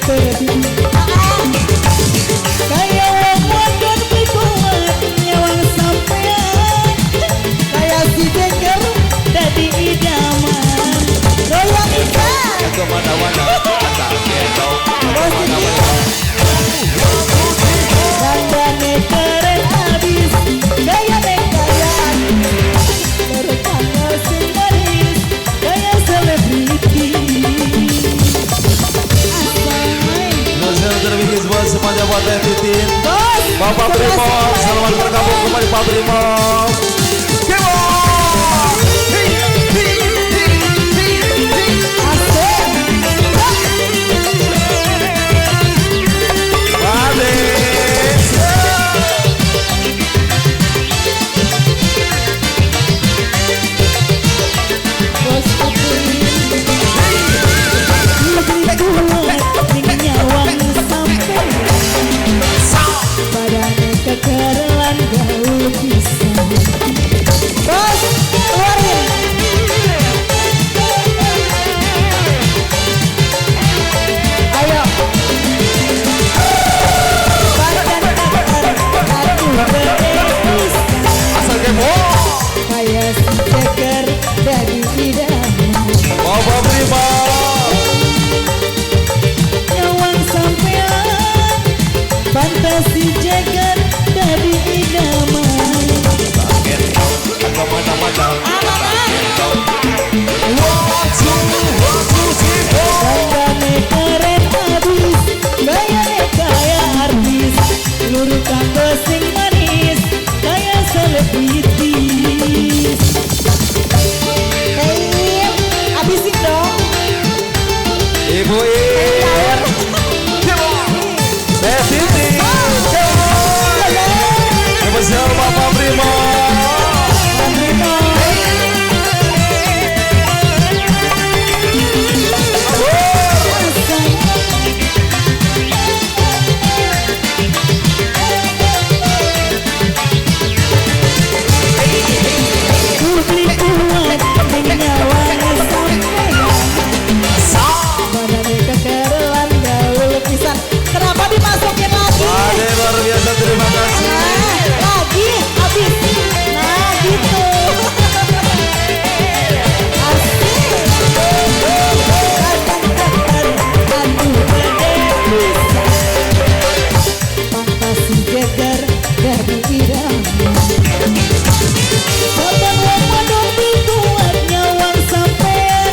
Kayak wong wadon kuat nyawang sampean, kayak si Jeger dadi idaman. Goyang ikan. Kemana-mana asal gendong. Dandannya keren abis, gayanya kaya, bertanggal si manis, gaya selebriti. Nusel terbikin buat semuanya buat Teh Titin. Bos, Bapak Primob, selamat bergabung kembali Pak Primob. Si Jeger dari idaman. Dandannya keren abis, gayanya kayak artis, lurus kanggo sing manis, kayak selebritis. Hey, abisin dong. Ibu spesial Bapak Primob. Kenapa dimasukin lagi? Waduh, luar biasa, terima kasih. Lagi habis. Nah gitu. Asik. Fantasi Jeger dari idaman. Kapan wong wadon kuat nyawang sampean,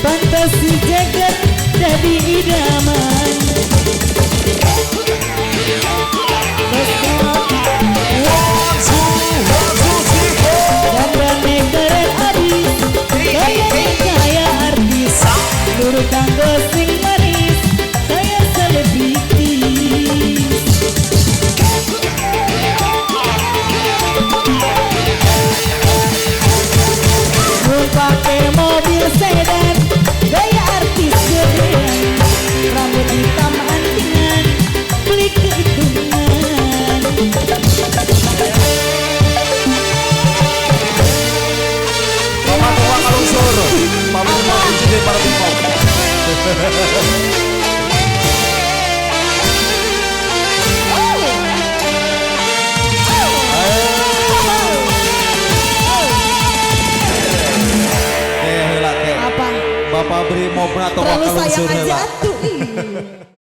fantasi Jeger dari idaman. Dandannya keren abis, gayanya kayak artis, lurus kanggo sing manis, kayak selebritis. Mun pake mobil sedan, gaya artis gedean, rambut hitam antingan, beli kehitungan. Bapak tua kalung suruh Pak Primob mencintai para Primob. Apa? Bapak Primob atau Terlalu kalung sayang suruh aja tuh.